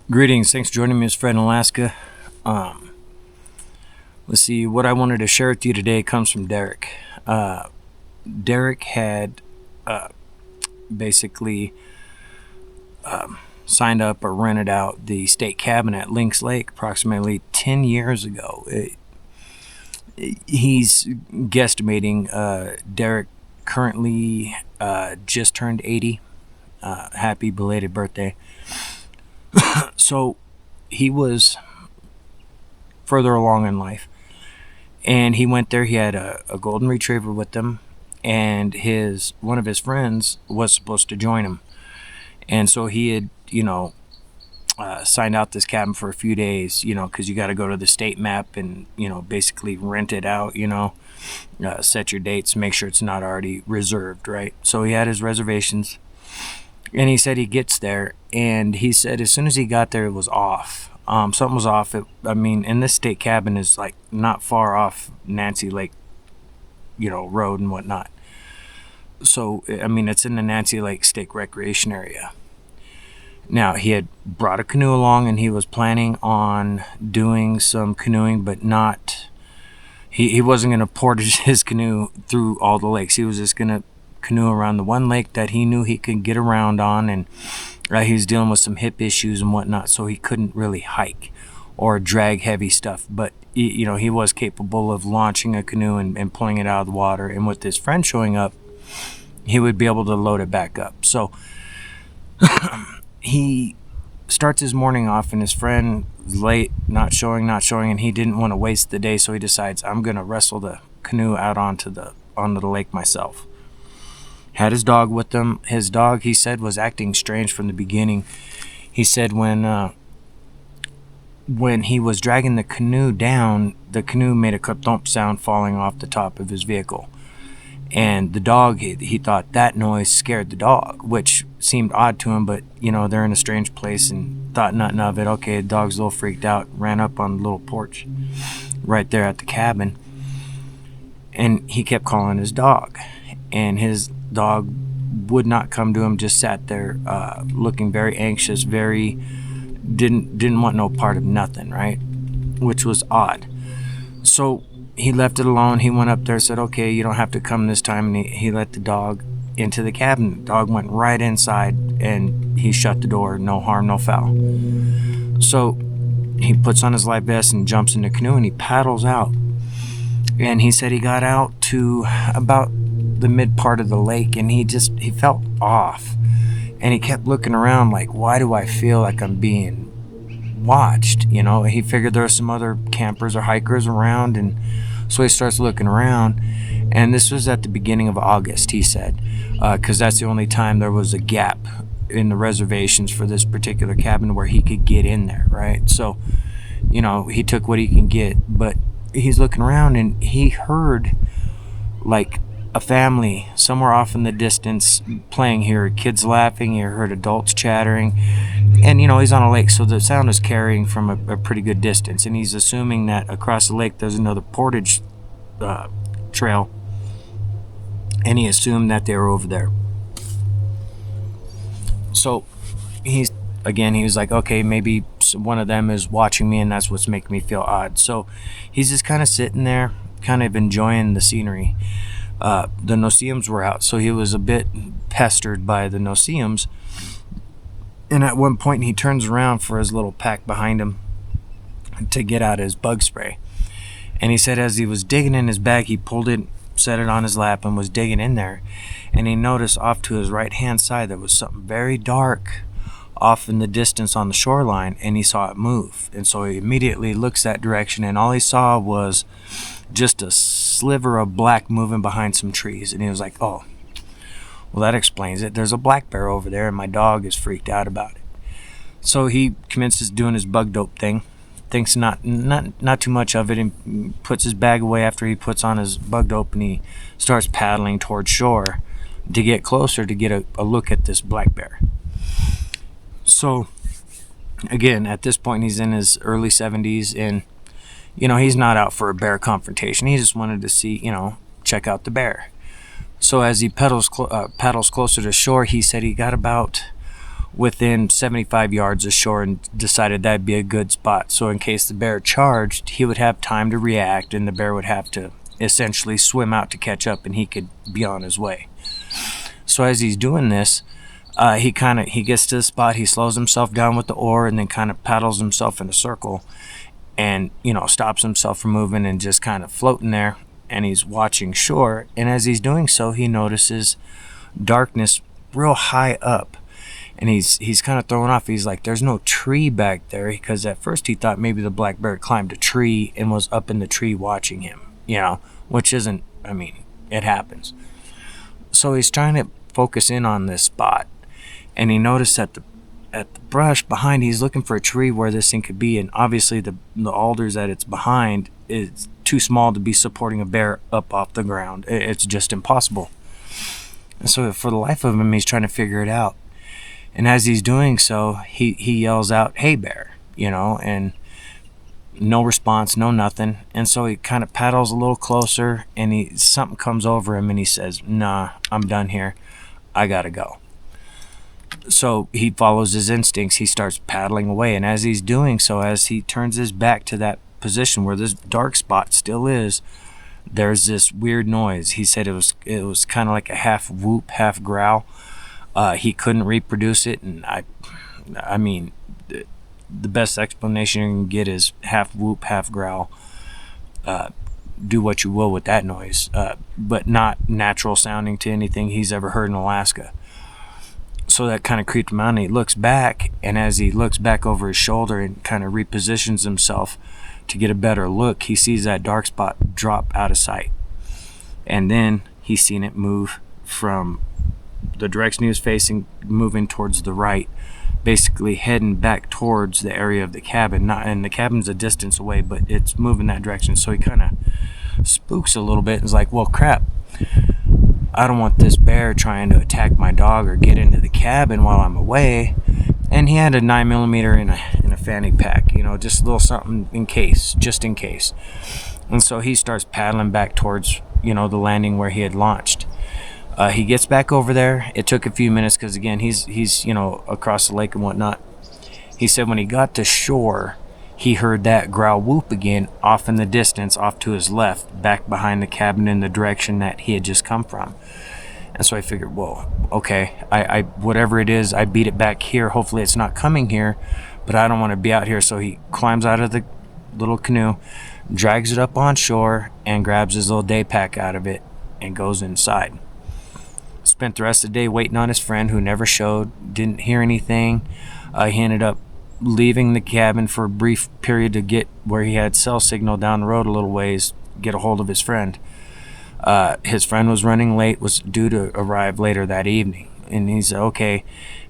Greetings. Thanks for joining me. It's Fred in Alaska. Um, let's see. What I wanted to share with you today comes from Derek. Derek had uh, basically signed up or rented out the state cabin at Lynx Lake approximately 10 years ago. He's guesstimating. Derek currently just turned 80. Happy belated birthday. So he was further along in life, and he went there. He had a golden retriever with him, and one of his friends was supposed to join him. And so he had signed out this cabin for a few days, because you got to go to the state map and basically rent it out, set your dates, make sure it's not already reserved, right? So he had his reservations, and he said he gets there, and he said as soon as he got there, it was off. Something was off. And this state cabin is like not far off Nancy Lake, road and whatnot. So, it's in the Nancy Lake State Recreation Area. Now, he had brought a canoe along, and he was planning on doing some canoeing, but not. He wasn't going to portage his canoe through all the lakes. He was just going to canoe around the one lake that he knew he could get around on, and he was dealing with some hip issues and whatnot, so he couldn't really hike or drag heavy stuff. But he was capable of launching a canoe and pulling it out of the water, and with his friend showing up, he would be able to load it back up. So he starts his morning off, and his friend was late, not showing, and he didn't want to waste the day, so he decides, I'm going to wrestle the canoe out onto the lake myself. Had his dog with him. His dog, he said, was acting strange from the beginning. He said when he was dragging the canoe down, the canoe made a thump sound falling off the top of his vehicle. And the dog, he thought that noise scared the dog, which seemed odd to him, but, they're in a strange place and thought nothing of it. Okay, the dog's a little freaked out, ran up on the little porch right there at the cabin, and he kept calling his dog. And his dog would not come to him, just sat there looking very anxious, didn't want no part of nothing, right? Which was odd. So he left it alone. He went up there, said, okay, you don't have to come this time, and he let the dog into the cabin. The dog went right inside, and he shut the door. No harm, no foul. So he puts on his life vest and jumps in the canoe, and he paddles out. And he said he got out to about the mid part of the lake, and he felt off, and he kept looking around like, why do I feel like I'm being watched? He figured there were some other campers or hikers around, and so he starts looking around. And this was at the beginning of August, he said, because that's the only time there was a gap in the reservations for this particular cabin where he could get in there, right? So he took what he can get, but he's looking around, and he heard like a family somewhere off in the distance playing. He heard kids laughing, he heard adults chattering, and he's on a lake, so the sound is carrying from a pretty good distance, and he's assuming that across the lake there's another portage trail, and he assumed that they were over there. So he was like, okay, maybe one of them is watching me, and that's what's making me feel odd. So he's just kind of sitting there, kind of enjoying the scenery. The no-see-ums were out, so he was a bit pestered by the no-see-ums. And at one point, he turns around for his little pack behind him to get out his bug spray. And he said as he was digging in his bag, he pulled it, set it on his lap, and was digging in there. And he noticed off to his right-hand side there was something very dark off in the distance on the shoreline, and he saw it move. And so he immediately looks that direction, and all he saw was just a sliver of black moving behind some trees. And he was like, oh, well, that explains it. There's a black bear over there, and my dog is freaked out about it. So he commences doing his bug dope thing, thinks not too much of it, and puts his bag away after he puts on his bug dope, and he starts paddling towards shore to get closer to get a look at this black bear. So again, at this point, he's in his early 70s, and he's not out for a bear confrontation. He just wanted to see, check out the bear. So as he paddles closer to shore, he said he got about within 75 yards of shore and decided that'd be a good spot. So in case the bear charged, he would have time to react, and the bear would have to essentially swim out to catch up, and he could be on his way. So as he's doing this, he gets to the spot, he slows himself down with the oar, and then kind of paddles himself in a circle, and stops himself from moving and just kind of floating there. And he's watching shore, and as he's doing so, he notices darkness real high up, and he's kind of thrown off. He's like, there's no tree back there, because at first he thought maybe the black bear climbed a tree and was up in the tree watching him, which isn't, it happens. So he's trying to focus in on this spot, and he noticed at the brush behind, he's looking for a tree where this thing could be, and obviously the alders that it's behind is too small to be supporting a bear up off the ground. It's just impossible. And so for the life of him, he's trying to figure it out. And as he's doing so, he yells out, "Hey, bear," and no response, no nothing. And so he kind of paddles a little closer, and something comes over him, and he says, "Nah, I'm done here. I gotta go." So he follows his instincts. He starts paddling away, and as he's doing so, as he turns his back to that position where this dark spot still is, there's this weird noise. He said it was kind of like a half whoop, half growl. He couldn't reproduce it, and I mean, the best explanation you can get is half whoop, half growl. Do what you will with that noise, but not natural sounding to anything he's ever heard in Alaska. So that kind of creeped him out, and he looks back, and as he looks back over his shoulder and kind of repositions himself to get a better look, he sees that dark spot drop out of sight. And then he's seen it move from the direction he was facing, moving towards the right, basically heading back towards the area of the cabin. And the cabin's a distance away, but it's moving that direction. So he kind of spooks a little bit and is like, well, crap, I don't want this bear trying to attack my dog or get into the cabin while I'm away. And he had a 9mm in a fanny pack, just a little something just in case. And so he starts paddling back towards, the landing where he had launched. He gets back over there. It took a few minutes because, again, he's across the lake and whatnot. He said when he got to shore, he heard that growl whoop again off in the distance, off to his left, back behind the cabin in the direction that he had just come from. And so I figured, well, okay, I whatever it is, I beat it back here. Hopefully it's not coming here, but I don't want to be out here. So he climbs out of the little canoe, drags it up on shore, and grabs his little day pack out of it and goes inside. Spent the rest of the day waiting on his friend, who never showed, didn't hear anything. He ended up leaving the cabin for a brief period to get where he had cell signal down the road a little ways, get a hold of his friend. His friend was running late, was due to arrive later that evening. And he said, okay,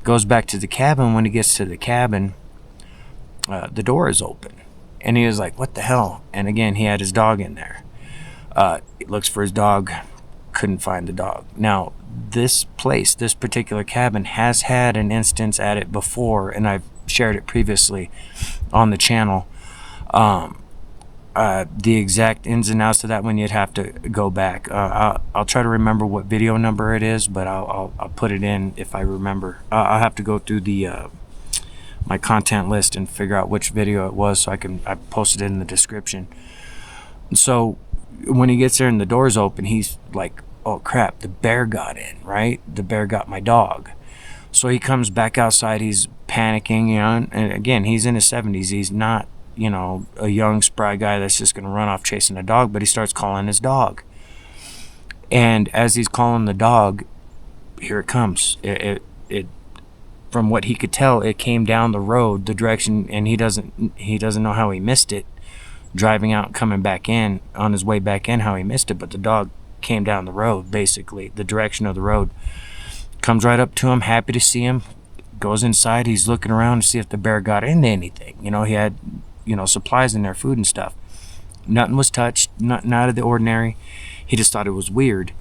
goes back to the cabin. When he gets to the cabin, the door is open. And he was like, what the hell? And again, he had his dog in there. He looks for his dog, couldn't find the dog. Now, this particular cabin has had an instance at it before, and I've shared it previously on the channel. The exact ins and outs of that one, you'd have to go back. I'll try to remember what video number it is, but I'll put it in if I remember. I'll have to go through my content list and figure out which video it was, so I posted it in the description. So when he gets there and the door's open, he's like, oh crap, the bear got in, right? The bear got my dog. So he comes back outside, he's panicking, and again, he's in his 70s. He's not, a young, spry guy that's just going to run off chasing a dog, but he starts calling his dog. And as he's calling the dog, here it comes. It from what he could tell, it came down the road, the direction, and he doesn't know how he missed it, driving out and coming back in, on his way back in, how he missed it, but the dog came down the road, basically, the direction of the road. Comes right up to him, happy to see him, goes inside, he's looking around to see if the bear got into anything. He had, supplies in there, food and stuff. Nothing was touched, nothing out of the ordinary. He just thought it was weird.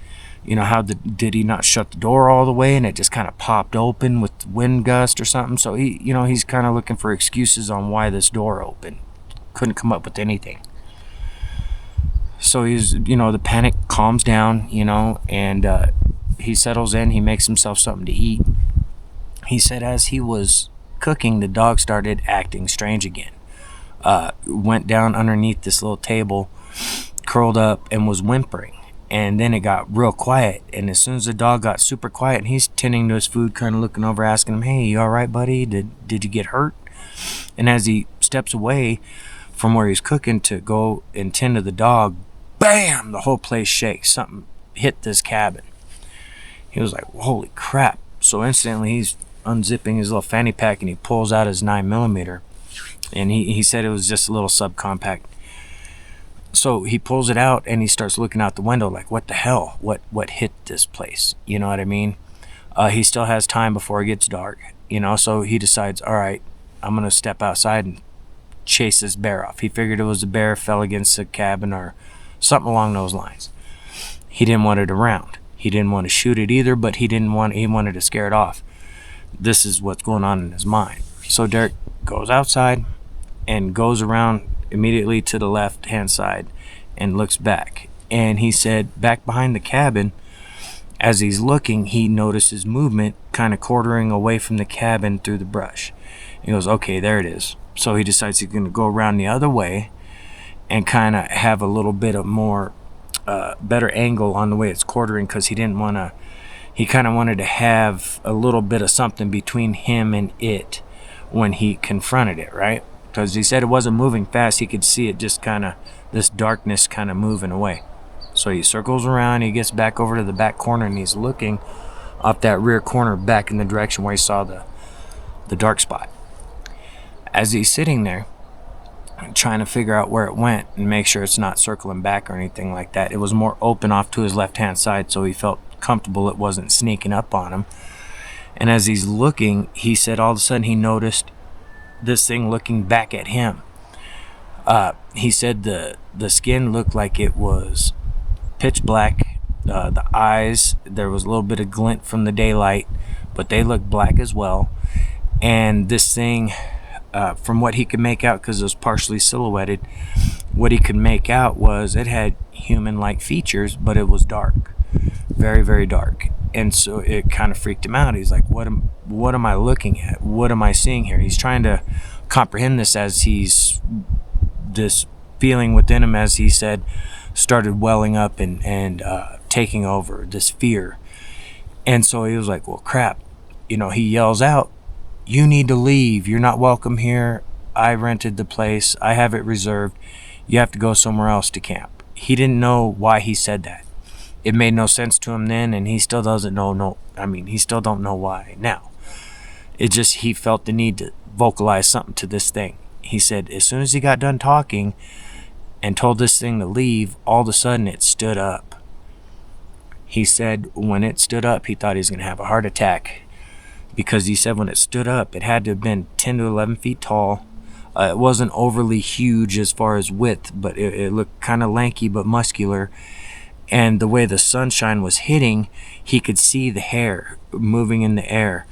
Did he not shut the door all the way and it just kind of popped open with wind gust or something? So he's kind of looking for excuses on why this door opened. Couldn't come up with anything. So he's, the panic calms down, and he settles in, he makes himself something to eat. He said as he was cooking, the dog started acting strange again. Went down underneath this little table, curled up, and was whimpering. And then it got real quiet. And as soon as the dog got super quiet, and he's tending to his food, kind of looking over, asking him, "Hey, you all right, buddy? Did you get hurt?" And as he steps away from where he's cooking to go and tend to the dog, bam! The whole place shakes. Something hit this cabin. He was like, "Holy crap!" So instantly he's unzipping his little fanny pack and he pulls out his 9mm. And he said it was just a little subcompact. So he pulls it out and he starts looking out the window like, what the hell? What hit this place? You know what I mean? He still has time before it gets dark, so he decides, all right, I'm going to step outside and chase this bear off. He figured it was a bear, fell against the cabin or something along those lines. He didn't want it around. He didn't want to shoot it either, but he wanted to scare it off. This is what's going on in his mind. So Derek goes outside and goes around immediately to the left-hand side and looks back. And he said back behind the cabin, as he's looking, he notices movement kind of quartering away from the cabin through the brush. He goes, okay, there it is. So he decides he's going to go around the other way and kind of have a little bit of more better angle on the way it's quartering, because he kind of wanted to have a little bit of something between him and it when he confronted it, right? Because he said it wasn't moving fast. He could see it just kind of, this darkness kind of moving away. So he circles around, he gets back over to the back corner, and he's looking off that rear corner back in the direction where he saw the dark spot. As he's sitting there trying to figure out where it went and make sure it's not circling back or anything like that, it was more open off to his left-hand side, so he felt comfortable it wasn't sneaking up on him. And as he's looking, he said all of a sudden he noticed this thing looking back at him. He said the skin looked like it was pitch black. The eyes, there was a little bit of glint from the daylight, but they looked black as well. And this thing, from what he could make out, because it was partially silhouetted, what he could make out was it had human-like features, but it was dark, very, very dark. And so it kind of freaked him out. He's like, what am I looking at? What am I seeing here? He's trying to comprehend this as this feeling within him, as he said, started welling up and taking over, this fear. And so he was like, well, crap. He yells out, you need to leave. You're not welcome here. I rented the place. I have it reserved. You have to go somewhere else to camp. He didn't know why he said that. It made no sense to him then, and he still doesn't know. He still don't know why now. It just, he felt the need to vocalize something to this thing. He said as soon as he got done talking and told this thing to leave, all of a sudden it stood up. He said when it stood up, he thought he was going to have a heart attack, because he said when it stood up, it had to have been 10 to 11 feet tall. It wasn't overly huge as far as width, but it looked kind of lanky but muscular. And the way the sunshine was hitting, he could see the hair moving in the air.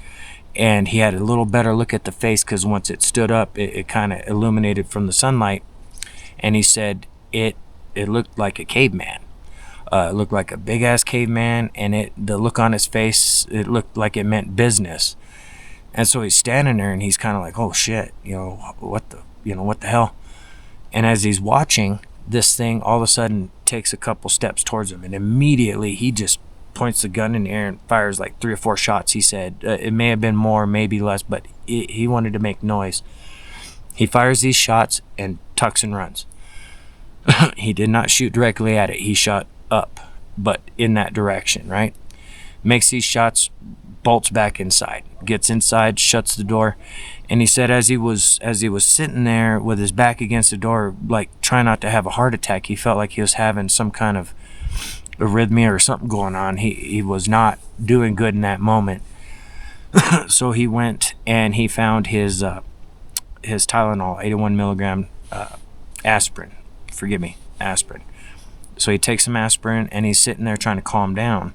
And he had a little better look at the face, because once it stood up, it kind of illuminated from the sunlight. And he said it looked like a caveman. It looked like a big-ass caveman, and the look on his face, it looked like it meant business. And so he's standing there, and he's kind of like, oh, shit, what the hell? And as he's watching, this thing all of a sudden takes a couple steps towards him, and immediately he just points the gun in the air and fires like 3 or 4 shots. He said it may have been more, maybe less, but he wanted to make noise. He fires these shots and tucks and runs. He did not shoot directly at it. He shot up, but in that direction, right? Makes these shots, bolts back inside, gets inside, shuts the door. And he said as he was sitting there with his back against the door, like trying not to have a heart attack, he felt like he was having some kind of arrhythmia or something going on. He was not doing good in that moment. So he went and he found his Tylenol, 81 milligram aspirin. So he takes some aspirin and he's sitting there trying to calm down.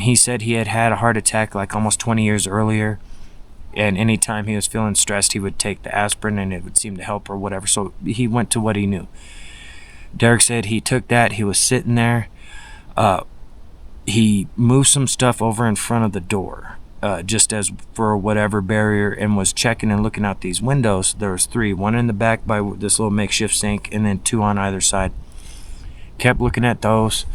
He said he had a heart attack like almost 20 years earlier. And anytime he was feeling stressed, he would take the aspirin and it would seem to help or whatever. So he went to what he knew. Derek said he took that. He was sitting there. He moved some stuff over in front of the door. just as for whatever barrier, and was checking and looking out these windows. There was 3, one in the back by this little makeshift sink, and then 2 on either side. Kept looking at those.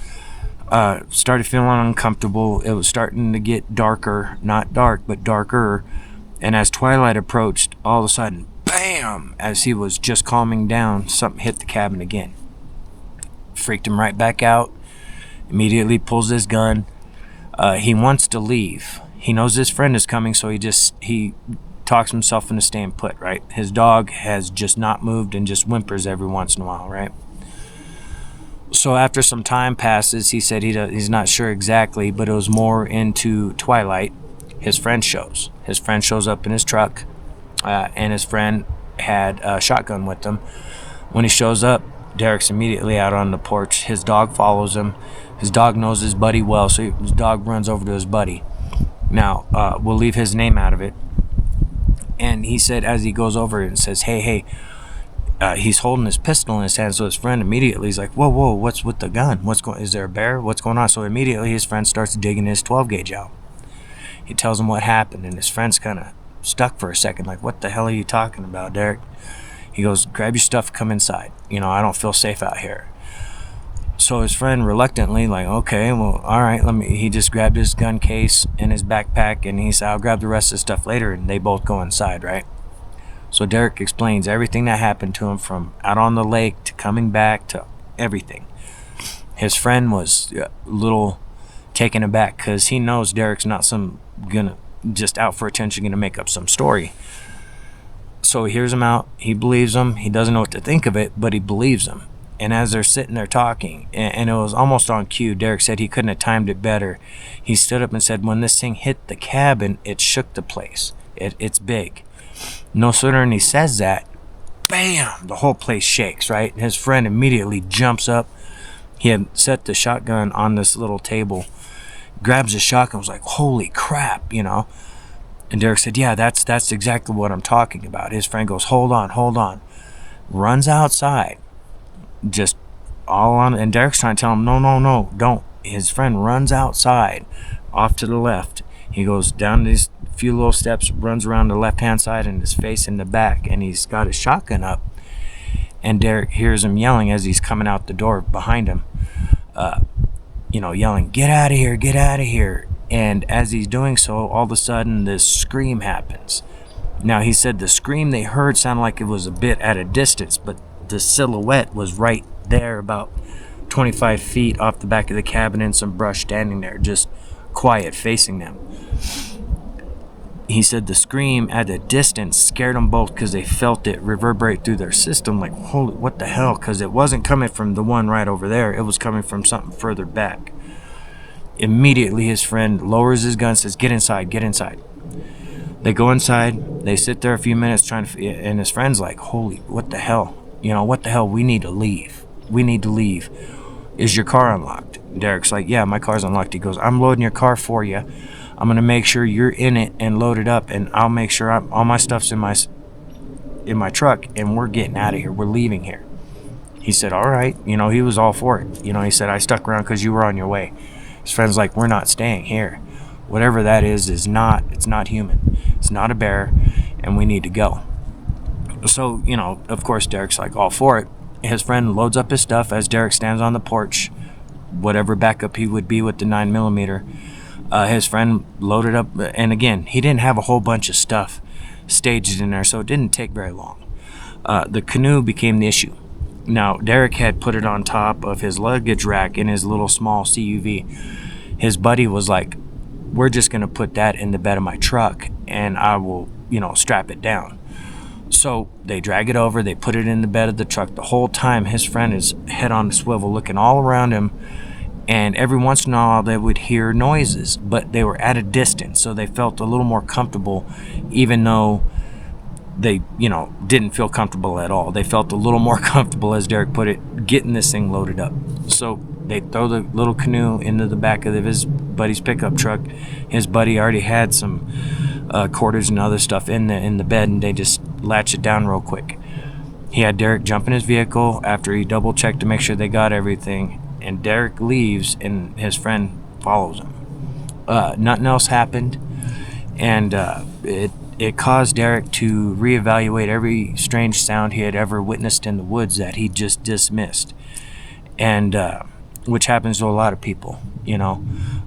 Started feeling uncomfortable. It was starting to get darker, not dark, but darker. And as twilight approached, all of a sudden, bam, as he was just calming down, something hit the cabin again. Freaked him right back out. Immediately pulls his gun. He wants to leave. He knows his friend is coming, so he talks himself into staying put, right? His dog has just not moved and just whimpers every once in a while, right? So after some time passes, he said he's not sure exactly, but it was more into twilight. His friend shows. His friend shows up in his truck, and his friend had a shotgun with him. When he shows up, Derek's immediately out on the porch. His dog follows him. His dog knows his buddy well, so his dog runs over to his buddy. Now, we'll leave his name out of it. And he said, as he goes over and says, hey, he's holding his pistol in his hand, so his friend immediately is like, whoa, what's with the gun? Is there a bear? What's going on? So immediately his friend starts digging his 12 gauge out. He tells him what happened, and his friend's kind of stuck for a second, like, what the hell are you talking about, Derek? He goes, grab your stuff, come inside. I don't feel safe out here. So his friend reluctantly, like, okay, well, all right, he just grabbed his gun case and his backpack, and he said, I'll grab the rest of the stuff later, and they both go inside, right? So Derek explains everything that happened to him, from out on the lake to coming back to everything. His friend was a little taken aback because he knows Derek's not just out for attention, gonna make up some story. So he hears him out, he believes him, he doesn't know what to think of it, but he believes him. And as they're sitting there talking, and it was almost on cue, Derek said he couldn't have timed it better. He stood up and said, when this thing hit the cabin, it shook the place. It's big. No sooner than he says that, bam, the whole place shakes, right? His friend immediately jumps up. He had set the shotgun on this little table, grabs the shotgun, was like, holy crap, And Derek said, yeah, that's exactly what I'm talking about. His friend goes, hold on. Runs outside, just all on, and Derek's trying to tell him, no, don't. His friend runs outside, off to the left. He goes down these few little steps, runs around the left-hand side, and is facing the back, and he's got his shotgun up. And Derek hears him yelling as he's coming out the door behind him, yelling, get out of here. And as he's doing so, all of a sudden this scream happens. Now, he said the scream they heard sounded like it was a bit at a distance, but the silhouette was right there, about 25 feet off the back of the cabin, in some brush, standing there, just quiet, facing them. He said the scream at a distance scared them both because they felt it reverberate through their system, like, holy, what the hell? Because it wasn't coming from the one right over there. It was coming from something further back. Immediately, his friend lowers his gun, says, get inside. They go inside. They sit there a few minutes and his friend's like, holy, what the hell? What the hell? We need to leave. Is your car unlocked? Derek's like, yeah, my car's unlocked. He goes, I'm loading your car for you. I'm going to make sure you're in it and loaded up, and I'll make sure all my stuff's in my truck, and we're getting out of here. We're leaving here. He said, all right. He was all for it. He said, I stuck around because you were on your way. His friend's like, we're not staying here. Whatever that it's not human. It's not a bear, and we need to go. So, of course, Derek's like all for it. His friend loads up his stuff as Derek stands on the porch, whatever backup he would be with the 9mm. His friend loaded up, and again, he didn't have a whole bunch of stuff staged in there, so it didn't take very long. The canoe became the issue. Now, Derek had put it on top of his luggage rack in his little small CUV. His buddy was like, we're just going to put that in the bed of my truck, and I will, strap it down. So they drag it over, they put it in the bed of the truck. The whole time, his friend is head on the swivel, looking all around him, and every once in a while they would hear noises, but they were at a distance, so they felt a little more comfortable, even though they, didn't feel comfortable at all. They felt a little more comfortable, as Derek put it, getting this thing loaded up. So they throw the little canoe into the back of his buddy's pickup truck. His buddy already had some quarters and other stuff in the bed, and they just latch it down real quick. He had Derek jump in his vehicle after he double checked to make sure they got everything, and Derek leaves, and his friend follows him. Nothing else happened. and it caused Derek to reevaluate every strange sound he had ever witnessed in the woods that he just dismissed, and which happens to a lot of people, you know.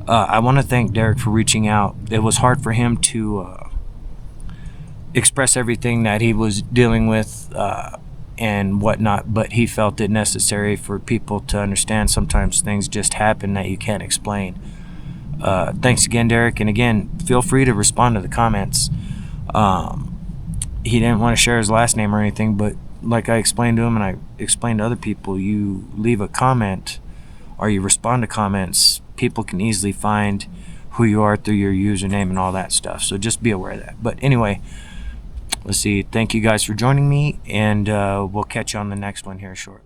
I want to thank Derek for reaching out. It was hard for him to express everything that he was dealing with and whatnot, but he felt it necessary for people to understand sometimes things just happen that you can't explain. Thanks again, Derek, and again, feel free to respond to the comments. He didn't want to share his last name or anything, but like I explained to him and I explained to other people, you leave a comment or you respond to comments, people can easily find who you are through your username and all that stuff, so just be aware of that. But anyway, let's see, thank you guys for joining me, and we'll catch you on the next one here short.